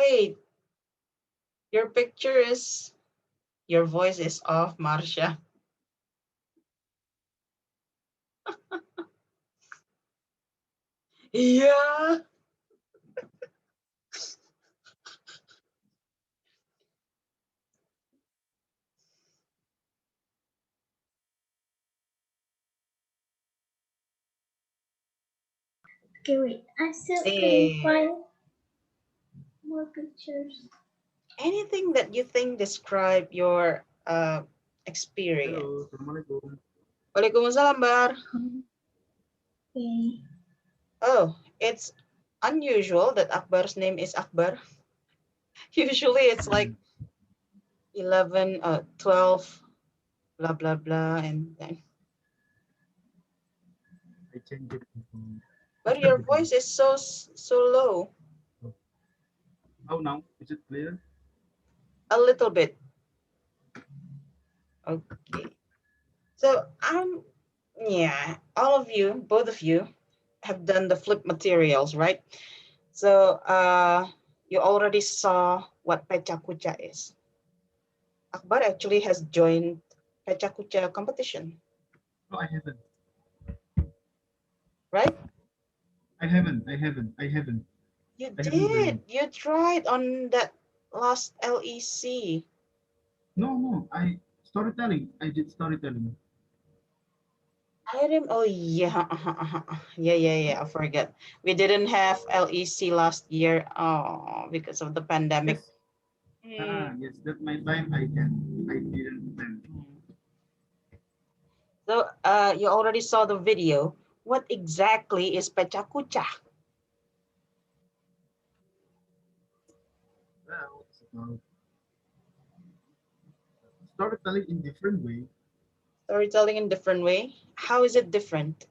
wait. Your picture is, your voice is off, Marcia. Yeah. Okay, wait. I still There. can find more pictures. Anything that you think describe your experience? Hello, Assalamualaikum. Waalaikumsalam, Bar. Okay. Oh, it's unusual that Akbar's name is Akbar. Usually it's like 11, 12, blah, blah, blah, and then. I changed it. But After your video. voice is so low. How now? Is it clear? A little bit. Okay. So yeah, all of you, both of you, have done the flip materials, right? So you already saw what Pecha Kucha is. Akbar actually has joined Pecha Kucha competition, No, I haven't. right? I haven't. I haven't. I haven't. You I haven't did. joined. You tried on that last LEC. No, no. I storytelling. I did storytelling. Oh yeah, yeah. I forget. We didn't have LEC last year. Oh, because of the pandemic. Yes. Hmm. Yes. That my time. I can. I didn't attend. So you already saw the video. What exactly is Pecha Kucha? Well, it's about storytelling in different way. Storytelling in different way. How is it different?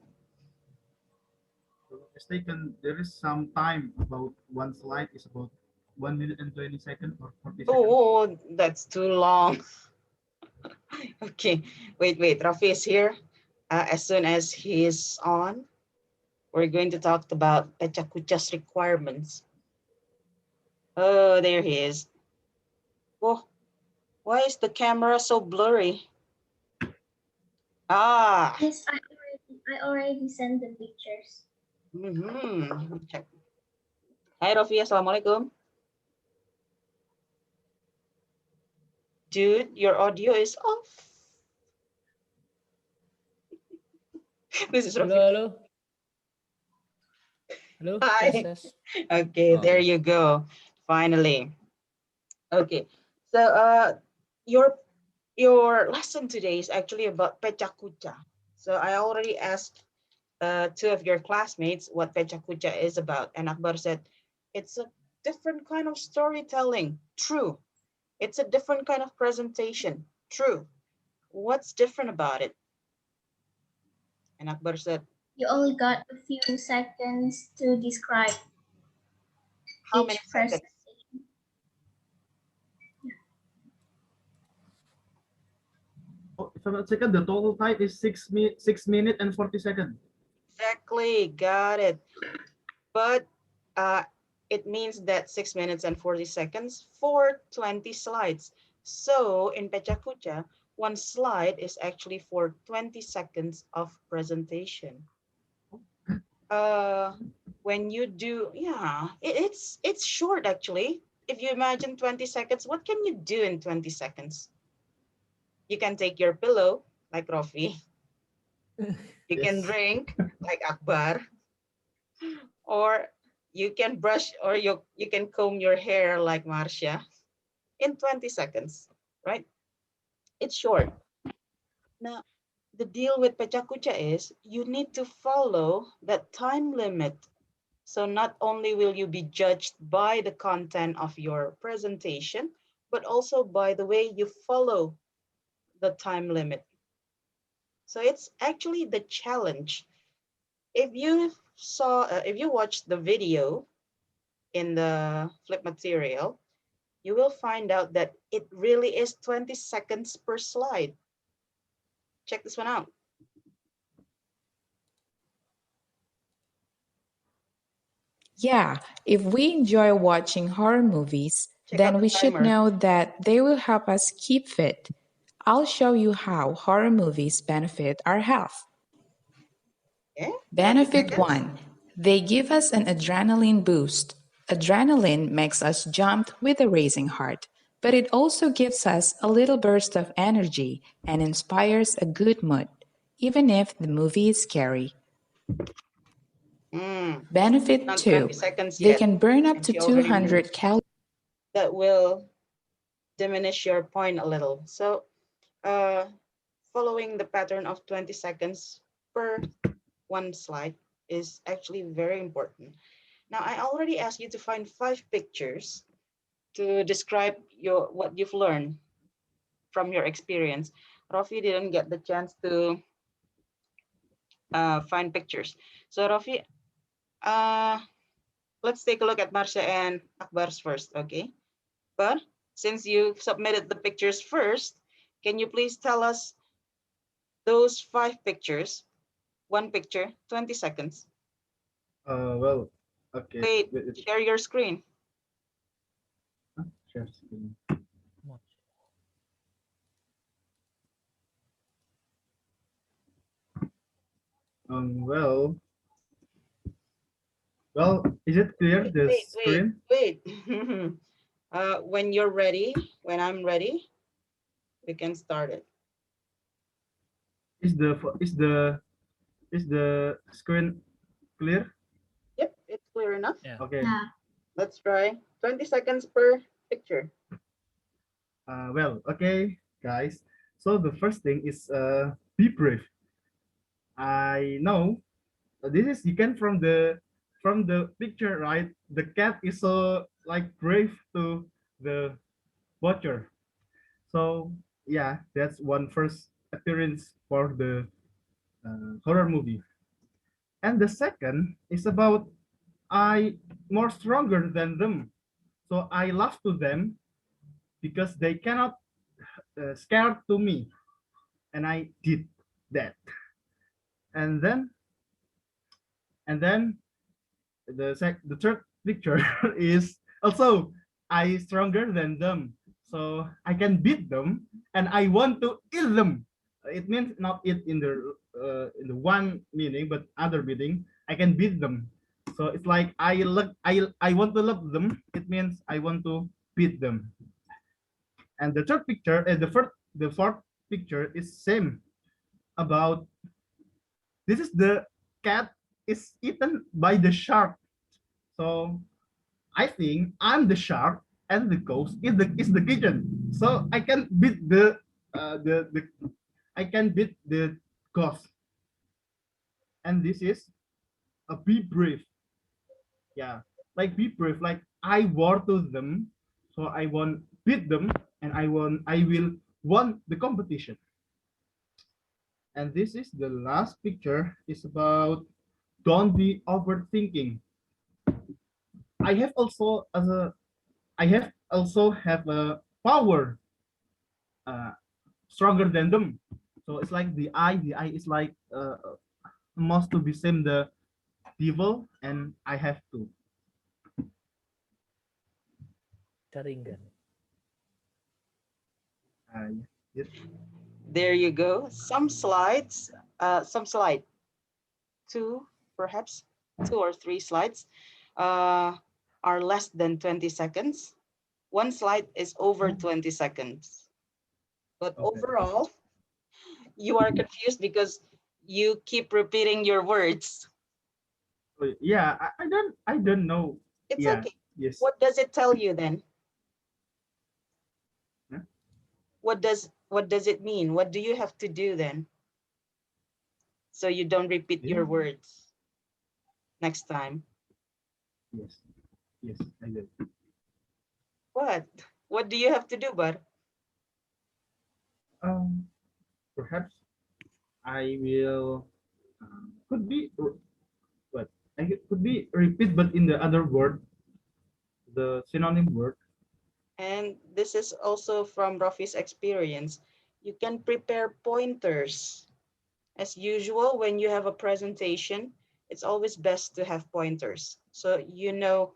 If I'm not mistaken, there is some time about one slide is about 1 minute and 20 seconds or 40 seconds. Oh, that's too long. Okay, wait. Rafi is here. As soon as he is on, we're going to talk about Pecha Kucha's requirements. Oh, there he is. Oh, why is the camera so blurry? Ah, Yes, I already sent the pictures. check. Hi, Rafi. Assalamualaikum. Dude, your audio is off. This is Hello, Rafi. hello. Hello, test, Hi. test. Okay, Oh, there okay. you go. Finally. Okay. So your lesson today is actually about Pecha Kucha. So I already asked two of your classmates what Pecha Kucha is about, and Akbar said it's a different kind of storytelling. True. It's a different kind of presentation. True. What's different about it? And Akbar said, You only got a few seconds to describe how many each seconds? presentation. Oh, if I'm not mistaken, the total time is 6 minutes and 40 seconds. Exactly. Got it. But uh, it means that 6 minutes and 40 seconds for 20 slides. So in Pecha Kucha, one slide is actually for 20 seconds of presentation. Uh, when you do, yeah, it's short actually. If you imagine 20 seconds, what can you do in 20 seconds? You can take your pillow, like Rofi. You can Yes. drink, like Akbar. Or you can brush or you can comb your hair like Marcia in 20 seconds, right? It's short. Now, the deal with Pechakucha is you need to follow that time limit. So not only will you be judged by the content of your presentation, but also by the way you follow the time limit. So it's actually the challenge. If you watched the video in the flip material, you will find out that it really is 20 seconds per slide. Check this one out. Yeah, if we enjoy watching horror movies, Check out then the we should timer. know that they will help us keep fit. I'll show you how horror movies benefit our health. Okay, 20 Benefit seconds. 1. They give us an adrenaline boost. Adrenaline makes us jump with a racing heart, but it also gives us a little burst of energy and inspires a good mood, even if the movie is scary. Benefit Not 20 2. seconds They yet, can burn up since to you already moved. 200 calories. That will diminish your point a little. So following the pattern of 20 seconds per one slide is actually very important. Now, I already asked you to find 5 pictures to describe what you've learned from your experience. Rafi didn't get the chance to find pictures. So Rafi, uh, let's take a look at Marsha and Akbar's first, okay? But since you submitted the pictures first, can you please tell us those 5 pictures? One picture, 20 seconds. Well, okay. Wait, share your screen. Share screen. Well, is it clear the screen? Wait. When you're ready, when I'm ready, we can start it. Is the fo- is the screen clear? Yep, it's clear enough. Okay. Yeah. Let's try 20 seconds per picture. Well, okay, guys. So the first thing is be brave. I know this is you can from the picture, right? The cat is so like brave to the watcher. So yeah, that's one first appearance for the horror movie. And the second is about I more stronger than them. So I laugh to them because they cannot scared to me, and I did that. And then the third picture is also I stronger than them, so I can beat them, and I want to eat them. It means not eat in the one meaning, but other meaning. I can beat them. So it's like I want to love them. It means I want to beat them. And the third picture, the fourth picture is same about this is the cat is eaten by the shark. So I think I'm the shark and the ghost is the kitchen. So I can beat the I can beat the ghost. And this is a be brave. Yeah. Like be brave. Like I war to them. So I won't beat them and I will won the competition. And this is the last picture is about don't be overthinking. I have also as a I have also have a power uh, stronger than them. So it's like the eye is like must to be same the devil, and I have to. Yes. There you go. Some slides, some slide, two, perhaps 2 or 3 slides are less than 20 seconds. One slide is over 20 seconds. But Okay. overall, you are confused because you keep repeating your words. So, yeah, I don't know. It's Yeah. okay. Yes. What does it tell you then? Huh? What does it mean? What do you have to do then? So you don't repeat Yeah. your words next time. Yes. Yes. I did. What? What do you have to do, bud? Um. Perhaps I will. Could be what could be repeat, but in the other word, the synonym word. And this is also from Rafi's experience. You can prepare pointers. As usual, when you have a presentation, it's always best to have pointers. So you know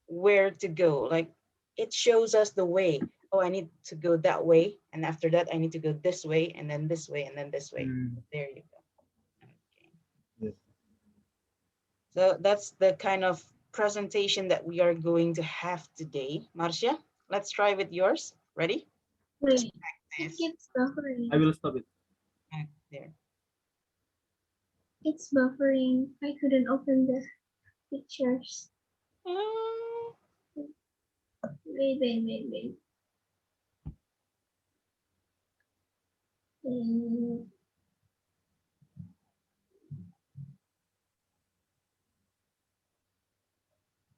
where to go. Like it shows us the way. Oh, I need to go that way. And after that, I need to go this way and then this way and then this way. There you go. Okay. Yes. So that's the kind of presentation that we are going to have today. Marcia, let's try with yours. Ready? Wait, it Yes. keeps buffering. I will stop it. There. It's buffering. I couldn't open the pictures. Ah, Wait. Mm,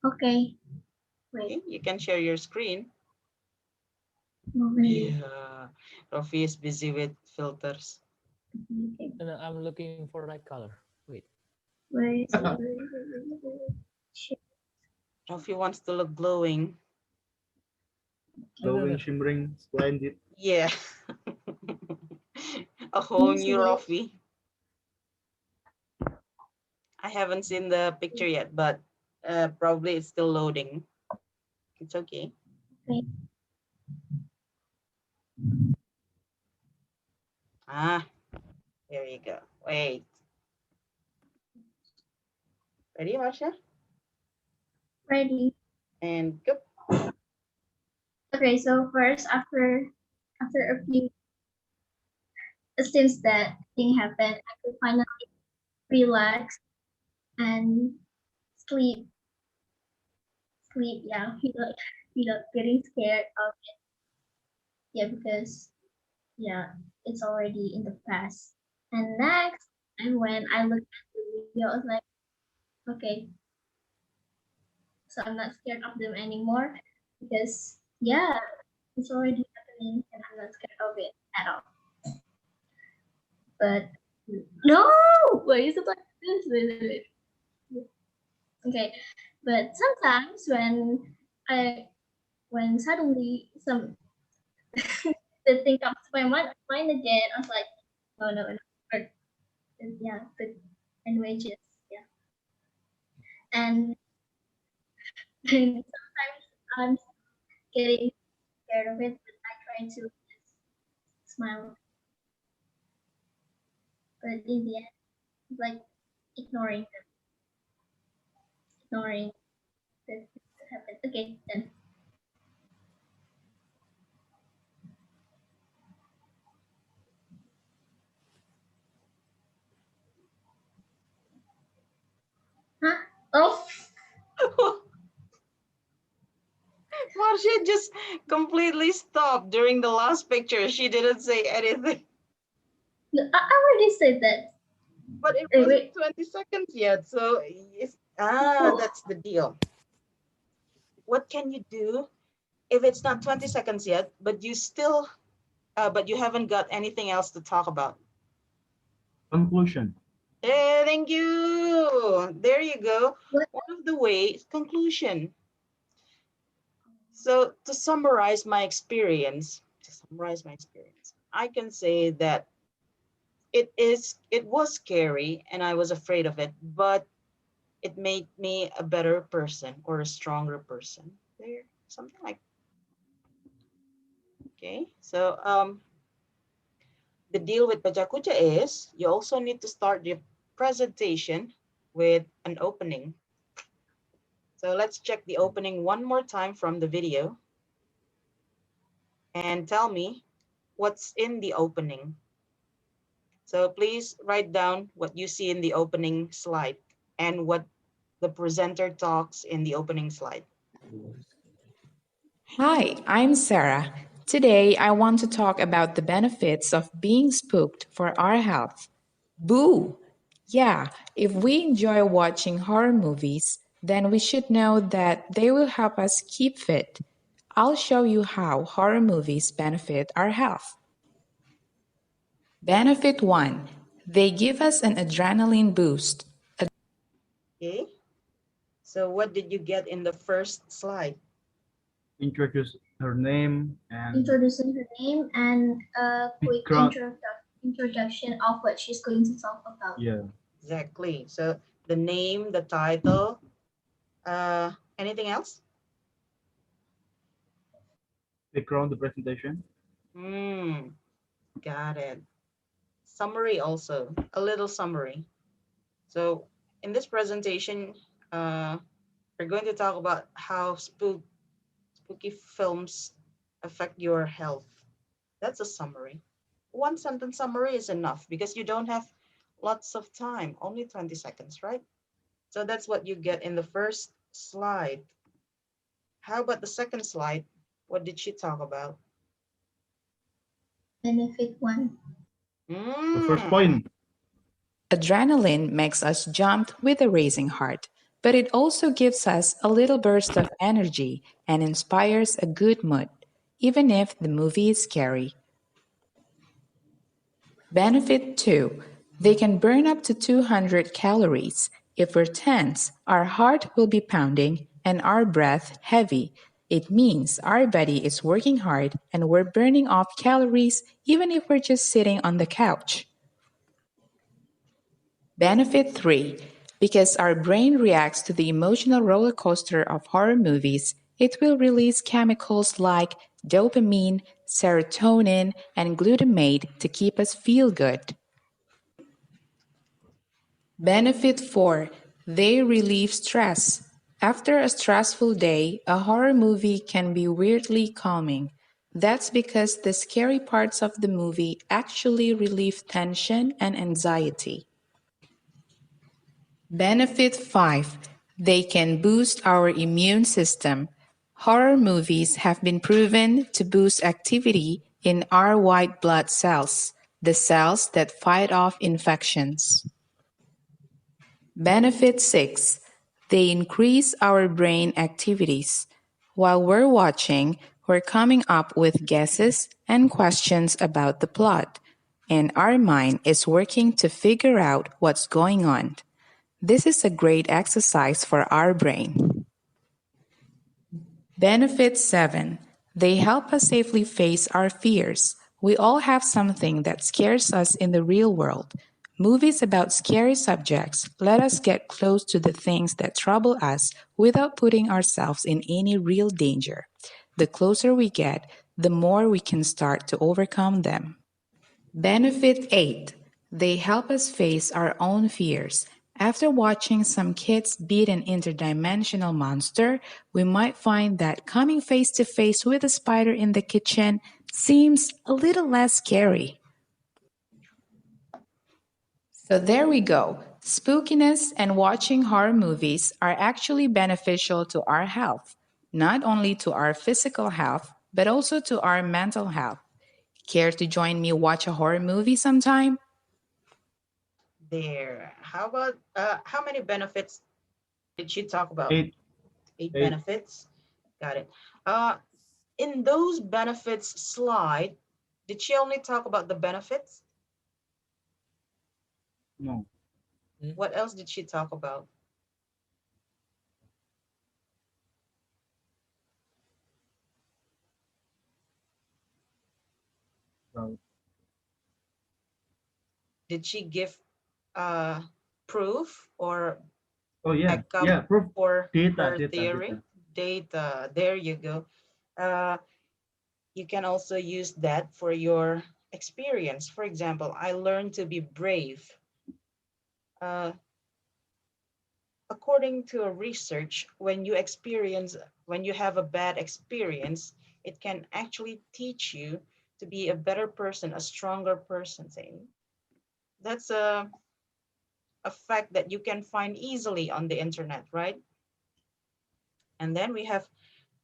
okay. Wait. okay, you can share your screen. Moment. Yeah, Rafi is busy with filters. Okay. And I'm looking for right color. Wait. Wait. Shit. Rafi wants to look glowing. Glowing, shimmering, splendid. Yeah. A whole new Easily. Rafi. I haven't seen the picture yet, but probably it's still loading. It's okay. Okay. Ah, there you go. Wait. Ready, Marsha? Ready. And go. Okay, so first after a few since that thing happened, I could finally relax and sleep. Yeah, without getting scared of it. Yeah, because yeah, it's already in the past. And next, and when I looked at the video, I was like, okay, so I'm not scared of them anymore because yeah, it's already happening and I'm not scared of it at all. But no, why is it like this? Wait. Okay, but sometimes when suddenly some the thing comes to my mind again, I was like, oh no, but yeah, but anyway, just yeah, and then sometimes I'm getting scared of it, but I try to just smile, but in the end, it's like ignoring that happened. Okay, then. Huh? Oh, Marsha just completely stopped during the last picture. She didn't say anything. no, I already said that. But it Wait, wasn't wait. 20 seconds yet. So that's the deal. What can you do if it's not 20 seconds yet, but you still but you haven't got anything else to talk about? Conclusion. Thank you. There you go. What? One of the ways, conclusion. So to summarize my experience, I can say that it was scary and I was afraid of it, but it made me a better person or a stronger person. There, something like. Okay. So the deal with Pajakucha is you also need to start your presentation with an opening. So let's check the opening one more time from the video and tell me what's in the opening. So please write down what you see in the opening slide and what the presenter talks in the opening slide. Hi, I'm Sarah. Today I want to talk about the benefits of being spooked for our health. Boo! Yeah, if we enjoy watching horror movies, then we should know that they will help us keep fit. I'll show you how horror movies benefit our health. Benefit 1. They give us an adrenaline boost. Okay. So what did you get in the first slide? Introduce her name and Introducing her name and a quick Background. introduction of what she's going to talk about. yeah. Exactly. So the name, the title. Anything else? Background the presentation. Got it. Summary also, a little summary. So in this presentation, we're going to talk about how spooky films affect your health. That's a summary. One sentence summary is enough because you don't have lots of time, only 20 seconds, right? So that's what you get in the first slide. How about the second slide? What did she talk about? Benefit one. The first Mm, point. Adrenaline makes us jump with a racing heart, but it also gives us a little burst of energy and inspires a good mood, even if the movie is scary. Benefit 2. They can burn up to 200 calories. If we're tense, our heart will be pounding and our breath heavy. It means our body is working hard and we're burning off calories even if we're just sitting on the couch. Benefit 3. Because our brain reacts to the emotional roller coaster of horror movies, it will release chemicals like dopamine, serotonin, and glutamate to keep us feel good. Benefit 4. They relieve stress. After a stressful day, a horror movie can be weirdly calming. That's because the scary parts of the movie actually relieve tension and anxiety. Benefit 5. They can boost our immune system. Horror movies have been proven to boost activity in our white blood cells, the cells that fight off infections. Benefit 6. They increase our brain activities. While we're watching, we're coming up with guesses and questions about the plot, and our mind is working to figure out what's going on. This is a great exercise for our brain. Benefit 7. They help us safely face our fears. We all have something that scares us in the real world. Movies about scary subjects let us get close to the things that trouble us without putting ourselves in any real danger. The closer we get, the more we can start to overcome them. Benefit 8. They help us face our own fears. After watching some kids beat an interdimensional monster, we might find that coming face to face with a spider in the kitchen seems a little less scary. So there we go. Spookiness and watching horror movies are actually beneficial to our health, not only to our physical health, but also to our mental health. Care to join me watch a horror movie sometime? there. How about how many benefits did she talk about? Eight. Eight Eight. benefits. Got it. Uh, in those benefits slide, did she only talk about the benefits? No. What else did she talk about? So, Did she give uh, proof or oh yeah. backup Yeah. Proof. for Data. her Data. theory? Data. Data. There you go. Uh, you can also use that for your experience. For example, I learned to be brave. Uh, according to a research, when you have a bad experience, it can actually teach you to be a better person, a stronger person. Saying that's a fact that you can find easily on the internet, right? And then we have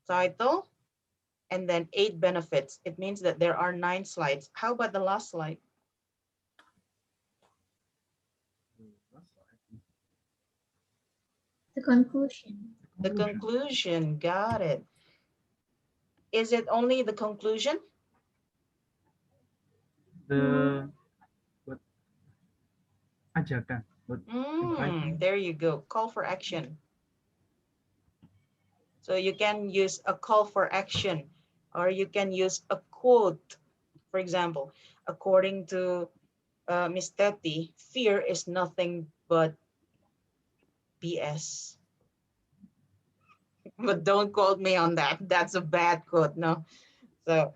title and then 8 benefits. It means that there are 9 slides. How about the last slide? The conclusion. The conclusion. Got it. Is it only the conclusion? The what? Ajakan. What? Inviting. There you go. Call for action. So you can use a call for action or you can use a quote. For example, according to Miss Teti, fear is nothing but BS. But don't quote me on that. That's a bad quote. No. So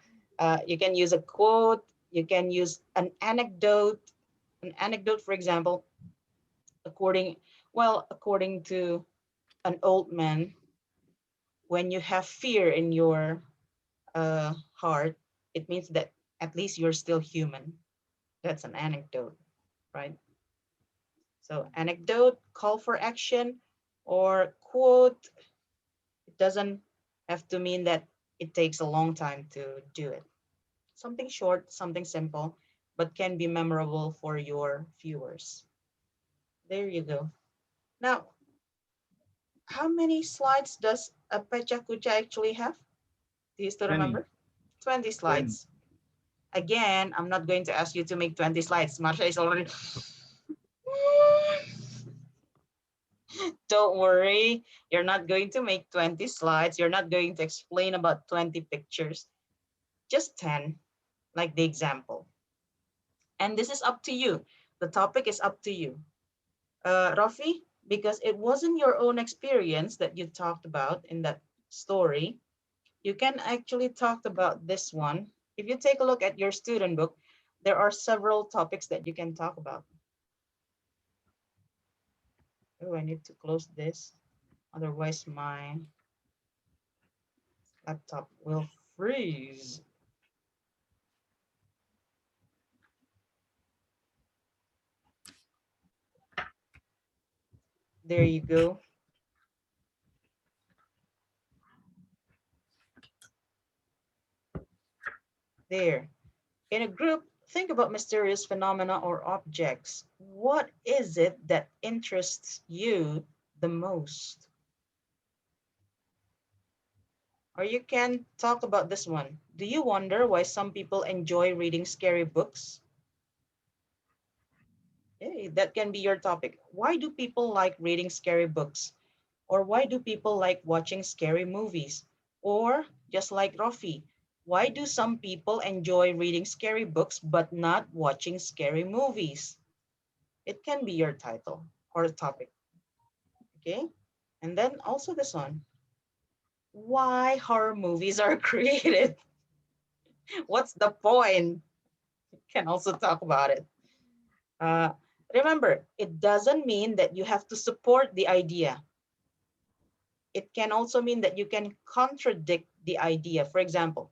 you can use a quote. You can use an anecdote. An anecdote, for example, according to an old man, when you have fear in your heart, it means that at least you're still human. That's an anecdote, right? So anecdote, call for action, or quote, it doesn't have to mean that it takes a long time to do it. Something short, something simple, but can be memorable for your viewers. There you go. Now, how many slides does a Pecha Kucha actually have? Do you still 20. remember? 20 20. slides. Again, I'm not going to ask you to make 20 slides. Marsha is already. Don't worry, you're not going to make 20 slides. You're not going to explain about 20 pictures. Just 10, like the example. And this is up to you. The topic is up to you. Rafi, because it wasn't your own experience that you talked about in that story, you can actually talk about this one. If you take a look at your student book, there are several topics that you can talk about. Oh, I need to close this. Otherwise, my laptop will freeze. There you go. There. In a group, think about mysterious phenomena or objects. What is it that interests you the most? Or you can talk about this one. Do you wonder why some people enjoy reading scary books? Hey, that can be your topic. Why do people like reading scary books? Or why do people like watching scary movies? Or just like Rafi, why do some people enjoy reading scary books but not watching scary movies? It can be your title or topic. Okay. And then also this one. Why horror movies are created? What's the point? You can also talk about it. Uh, Remember, it doesn't mean that you have to support the idea. It can also mean that you can contradict the idea. For example,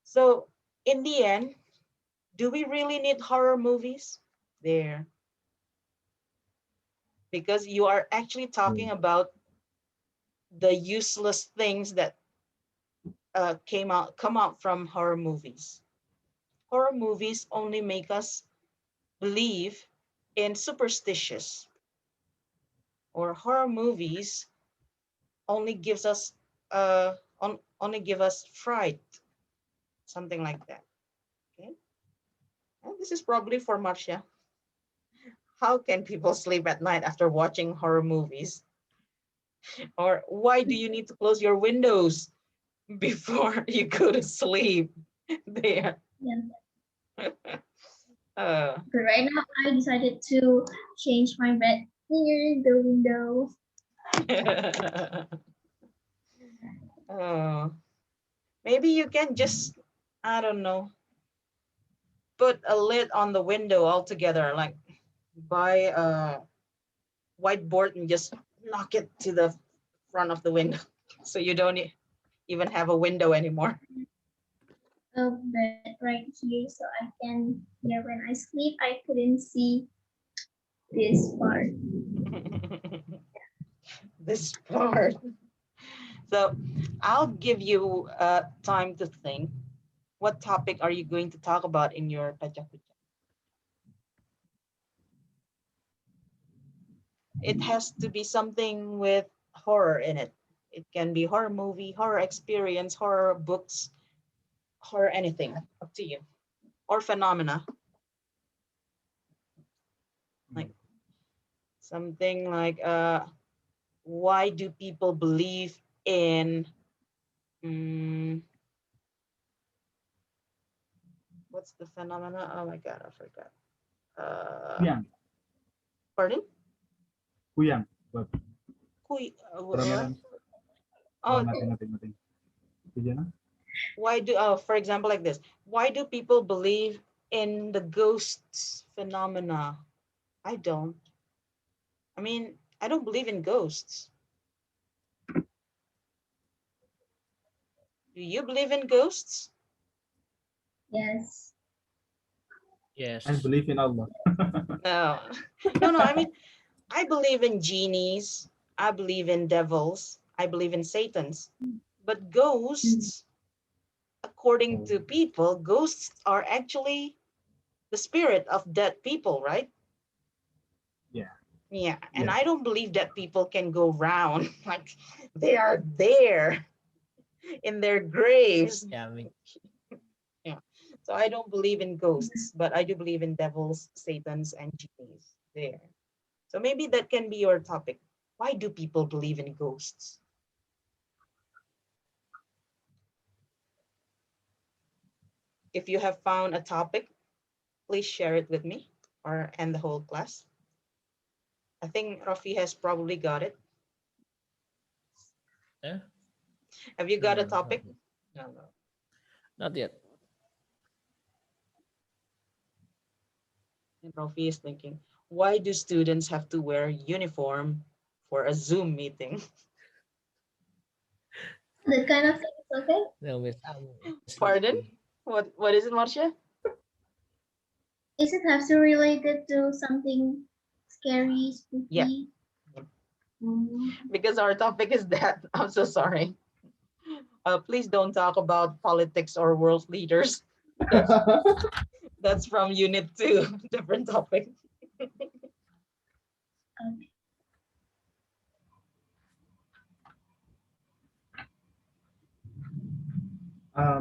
so in the end, do we really need horror movies? There, because you are actually talking about the useless things that come out from horror movies. Horror movies only make us believe in superstitious, or horror movies only gives us only give us fright, something like that. Okay, and this is probably for Marcia. How can people sleep at night after watching horror movies? Or why do you need to close your windows before you go to sleep? There. Yeah. uh, But right now, I decided to change my bed near the window. oh, maybe you can just, I don't know, put a lid on the window altogether, like buy a whiteboard and just knock it to the front of the window so you don't even have a window anymore. A bed right here, so I can, yeah, when I sleep, I couldn't see this part. This part. So I'll give you time to think. What topic are you going to talk about in your Pachakucha? It has to be something with horror in it. It can be horror movie, horror experience, horror books, horror anything. Up to you. Or phenomena, like something like why do people believe in mm, what's the phenomena? Oh my god, I forgot. Kuyang. Pardon? Kuyang. But What? meron, Oh, nothing. Sige na. why do for example like this, why do people believe in the ghosts phenomena? I don't. I mean, I don't believe in ghosts. Do you believe in ghosts? Yes. I Yes. believe in Allah. No. No, I mean, I believe in genies, I believe in devils, I believe in satans, but Mm. ghosts, according Oh, to people, ghosts are actually the spirit of dead people, right? yeah. Yeah, and Yes. I don't believe that people can go round like they are there in their graves. Yeah, me. Yeah. So I don't believe in ghosts, but I do believe in devils, satans, and genies there. So maybe that can be your topic. Why do people believe in ghosts? If you have found a topic, please share it with me or and the whole class. I think Rafi has probably got it. Yeah. Have you No, got no, a no, not topic? yet. No, no. Not yet. And Rafi is thinking, why do students have to wear uniform for a Zoom meeting? That kind of thing is okay. No, miss. Miss Pardon? Rosie. What is it, Marcia? Is it have to related to something scary, Yeah, spooky? Mm. because our topic is that. I'm so sorry. Please don't talk about politics or world leaders. That's that's from Unit 2, different topic. Okay.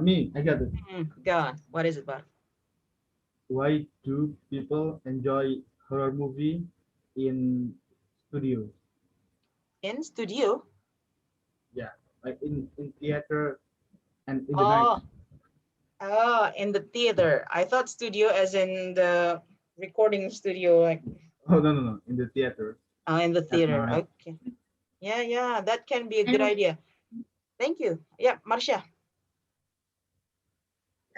Me, I got it. Go on. What is it about? Why do people enjoy horror movie in studio? In studio? Yeah, like in theater and in the night. Oh, oh, in the theater. I thought studio as in the recording studio, like Oh no, in the theater in the at theater. night. Okay. Yeah, that can be a good And idea. Thank you. Yeah, Marcia.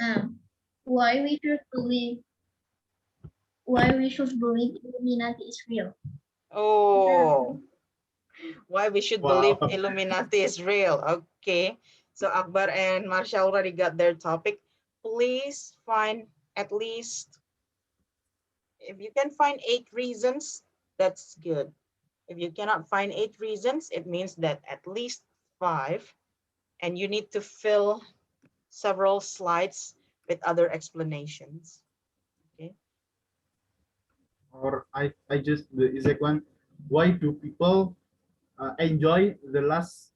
um, why we should believe why we should believe Illuminati is real. Is that Oh, why we should believe Wow. Illuminati is real. Okay. So Akbar and Marcia already got their topic. Please find at least, if you can find 8 reasons, that's good. If you cannot find 8 reasons, it means that at least 5, and you need to fill several slides with other explanations. Okay. Or I just the exact one. Why do people enjoy the last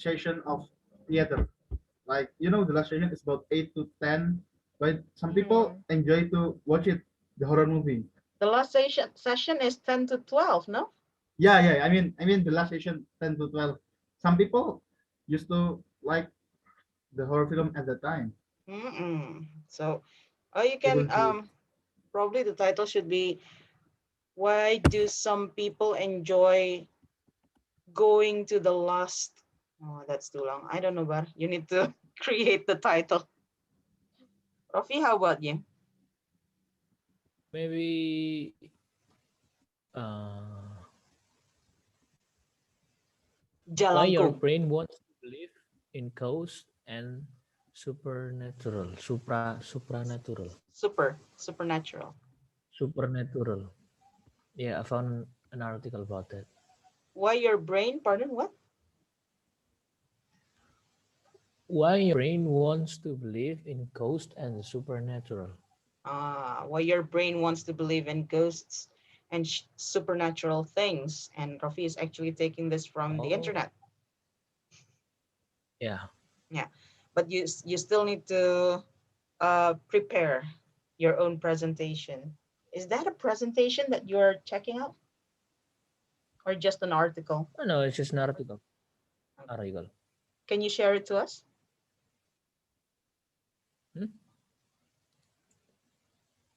session of theater? Like the last session is about 8 to 10, but some people Hmm. enjoy to watch it, the horror movie. The last session is 10 to 12, no? Yeah. I mean the last session 10 to 12. Some people used to like the horror film at the time. Mm-mm. So, you They can will see it. probably the title should be, why do some people enjoy going to the last? Oh, that's too long. I don't know, but you need to create the title. Rafi, how about you? Maybe uh, why your Jalangkung. brain wants to believe in ghosts and supernatural. Supernatural. Supernatural. Yeah, I found an article about that. Why your brain? Pardon, what? Why your brain wants to believe in ghosts and supernatural. Why your brain wants to believe in ghosts and supernatural things. And Rafi is actually taking this from the Oh, internet. yeah. Yeah, but you still need to prepare your own presentation. Is that a presentation that you're checking out, or just an article? Oh, no, it's just an article. Article. Can you share it to us? Hmm?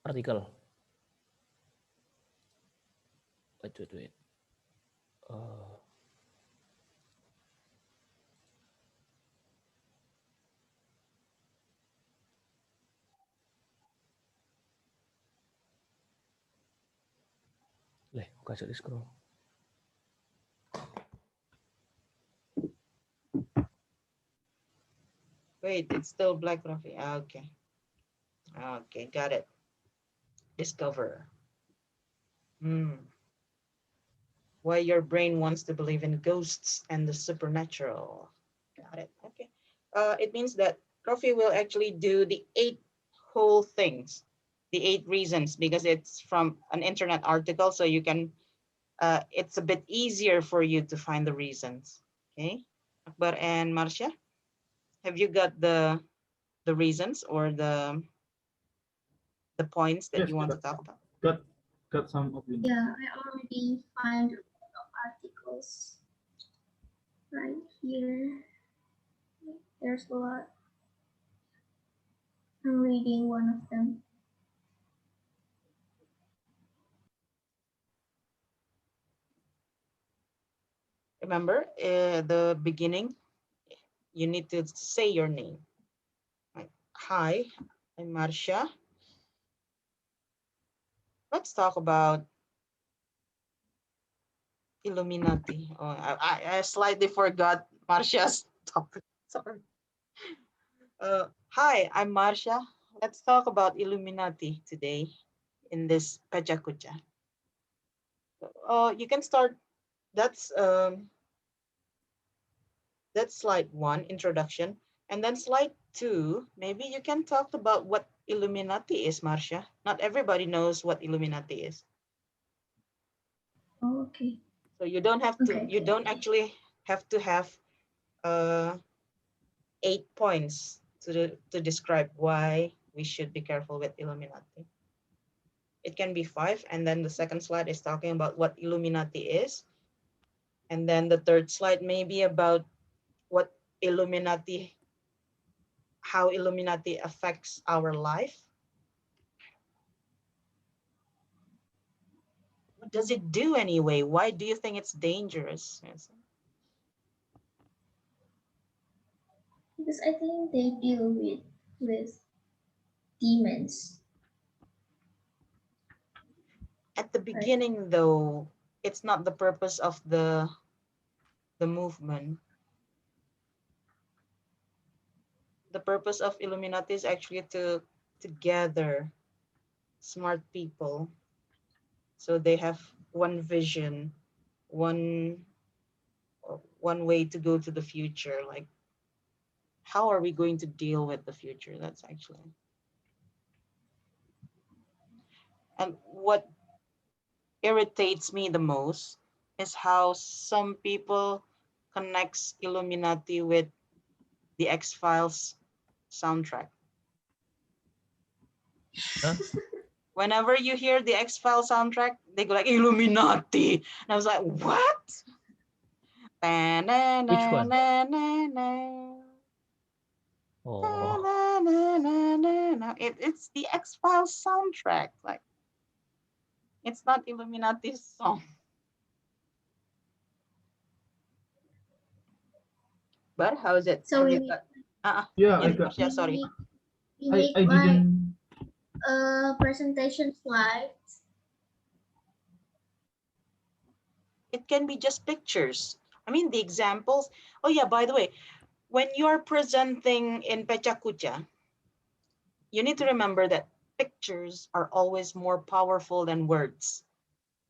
Article. Wait. Uh, Leh, buka di scroll. Wait, it's still black coffee. Okay. Okay, got it. Discover. Why your brain wants to believe in ghosts and the supernatural. Got it. Okay. It means that coffee will actually do the 8 whole things, the 8 reasons, because it's from an internet article, so you can. It's a bit easier for you to find the reasons. Okay, Akbar and Marcia, have you got the reasons or the points that Yes, you want to talk about? got got some opinion. Yeah, I already find a lot of articles right here. There's a lot. I'm reading one of them. Remember, the beginning, you need to say your name. Right. Hi, I'm Marcia. Let's talk about Illuminati. Oh, I slightly forgot Marcia's topic. Sorry. Hi, I'm Marcia. Let's talk about Illuminati today in this Pajakucha. You can start. That's um, that's slide 1, introduction, and then slide 2. Maybe you can talk about what Illuminati is, Marcia. Not everybody knows what Illuminati is. Oh, okay. So you don't have to. Okay, You okay, don't okay. actually have to have uh 8 points to describe why we should be careful with Illuminati. It can be 5, and then the second slide is talking about what Illuminati is, and then the third slide may be about what Illuminati, how Illuminati affects our life. What does it do anyway? Why do you think it's dangerous? Yes. Because I think they deal with demons, At the right? beginning, though, it's not the purpose of the movement. The purpose of Illuminati is actually to gather smart people, so they have one vision, one one way to go to the future. Like, how are we going to deal with the future? That's actually. And what irritates me the most is how some people connects Illuminati with the X-Files soundtrack. Huh? Whenever you hear the X-Files soundtrack, they go like Illuminati. And I was like, what? Which one? Oh, It's the X-Files soundtrack. Like, it's not Illuminati's song. But how is it? So Have we you need got? Yeah, I Yes, got. Marcia, we sorry. need we need I like didn't. presentation slides. It can be just pictures. I mean, the examples. Oh yeah, by the way, when you're presenting in Pechakucha, you need to remember that pictures are always more powerful than words.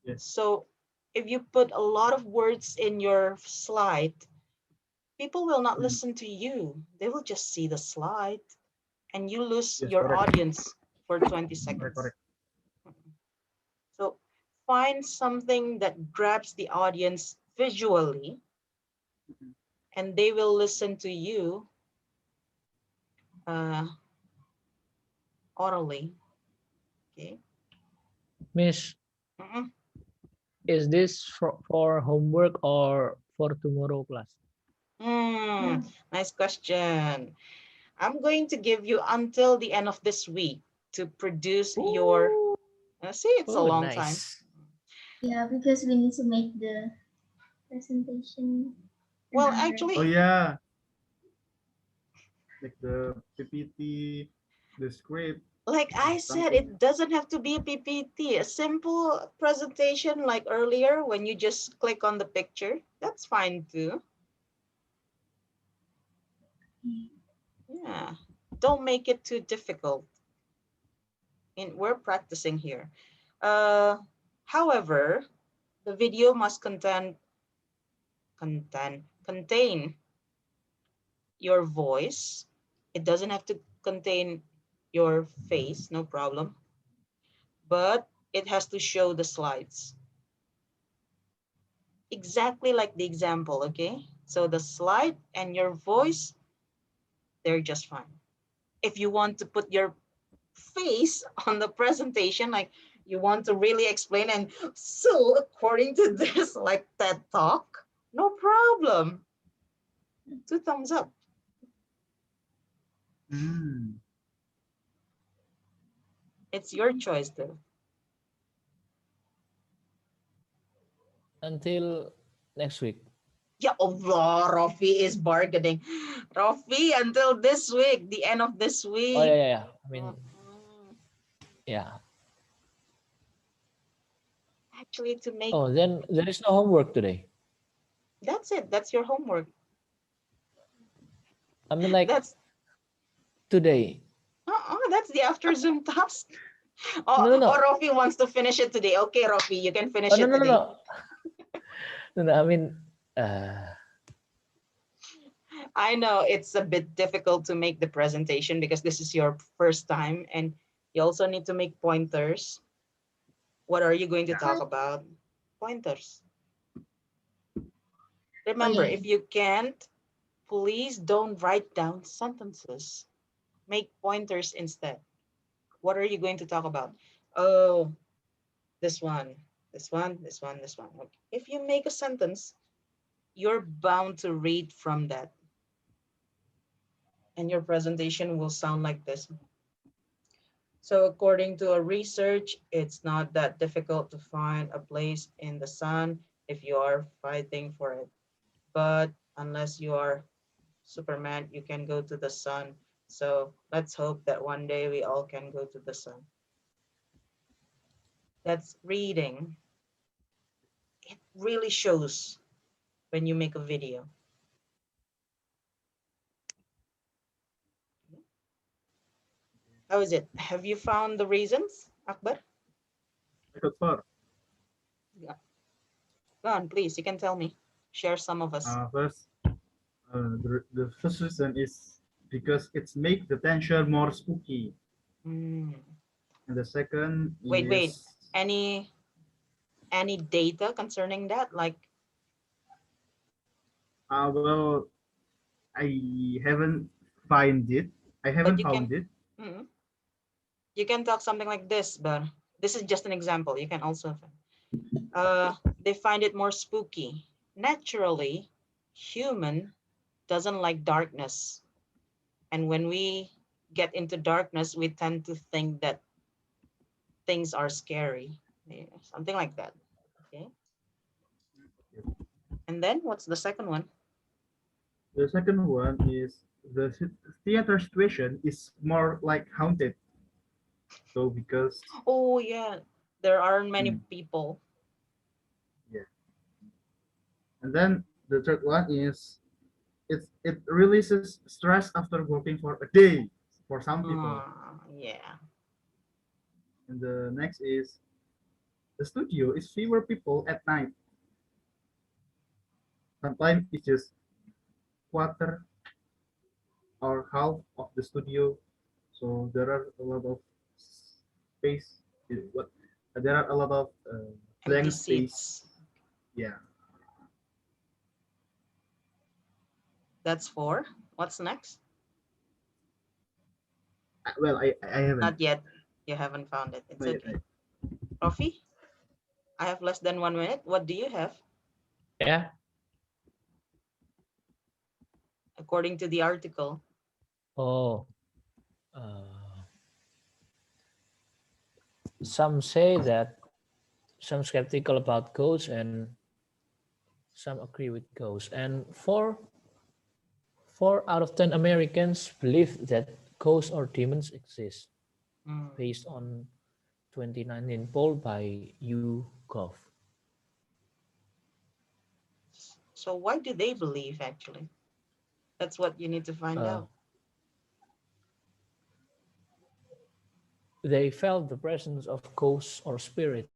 Yes. So if you put a lot of words in your slide, people will not Mhm. listen to you. They will just see the slide, and you lose Yes, your correct. audience for 20 Correct, seconds. correct. So find something that grabs the audience visually, Mhm. and they will listen to you uh, orally. Okay. Miss, Mm-mm. is this for homework or for tomorrow class? Hmm, Yeah. nice question. I'm going to give you until the end of this week to produce your. Oh, See, it's a oh, long time. nice. Yeah, because we need to make the presentation. Well, Another. Oh actually, yeah, like the PPT, the script, like I said, something. it doesn't have to be a PPT. A simple presentation like earlier when you just click on the picture, that's fine too. Yeah. Don't make it too difficult. And we're practicing here. Uh, However, the video must contain your voice. It doesn't have to contain your face, no problem. But it has to show the slides. Exactly like the example, okay? So the slide and your voice, they're just fine. If you want to put your face on the presentation, like you want to really explain, and so according to this, like TED Talk, no problem. 2 thumbs up. Mm. It's your choice though. Until next week. Yeah, Allah, Rafi is bargaining. Rafi, until this week, the end of this Oh yeah, week. yeah, yeah. I mean, Mm-mm. yeah. Actually, to make Oh, then there is no homework today. that's it. That's your homework. I mean, like That's today. that's the after Zoom task. No, no, Or no. Rafi wants to finish it today. Okay, Rafi, you can Oh, finish no, it no, no, today. no. No, no. I mean, uh, I know it's a bit difficult to make the presentation because this is your first time and you also need to make pointers. What are you going to talk about? Pointers. Oh Remember, yeah. if you can't, please don't write down sentences. Make pointers instead. What are you going to talk about? Oh, this one, this one, this one, this one. Okay. If you make a sentence, you're bound to read from that, and your presentation will sound like this. So according to a research, it's not that difficult to find a place in the sun if you are fighting for it. But unless you are Superman, you can go to the sun. So let's hope that one day we all can go to the sun. That's reading. It really shows when you make a video. How is it? Have you found the reasons, Akbar? Method four. Yeah. Go on, please. You can tell me. Share some of us. First, the first reason is because it's make the tension more spooky, Mm. and the second Wait. is Any data concerning that? Like, well, I haven't find it. I but haven't you can, found it. mm, you can talk something like this, but this is just an example. You can also, they find it more spooky. Naturally, human doesn't like darkness. And when we get into darkness, we tend to think that things are scary. Yeah, something like that. Okay. And then what's the second one? The second one is the theater situation is more like haunted. So because Oh yeah, there aren't many mm, people. yeah, and then the third one is it releases stress after working for a day for some people. Yeah. And the next is the studio is fewer people at night. Sometimes it's just quarter or half of the studio. So there are a lot of space. What there are a lot of Empty blank space. seats. Yeah. That's four. What's next? Well, I haven't. Not yet. You haven't found it. It's Not yet. okay. Rafi, I have less than 1 minute. What do you have yeah. according to the article? Oh, uh, some say that some skeptical about ghosts and some agree with ghosts, and 4 out of 10 Americans believe that ghosts or demons exist, Mm. based on 2019 poll by YouGov. So why do they believe actually? That's what you need to find Uh, out. they felt the presence of ghosts or spirits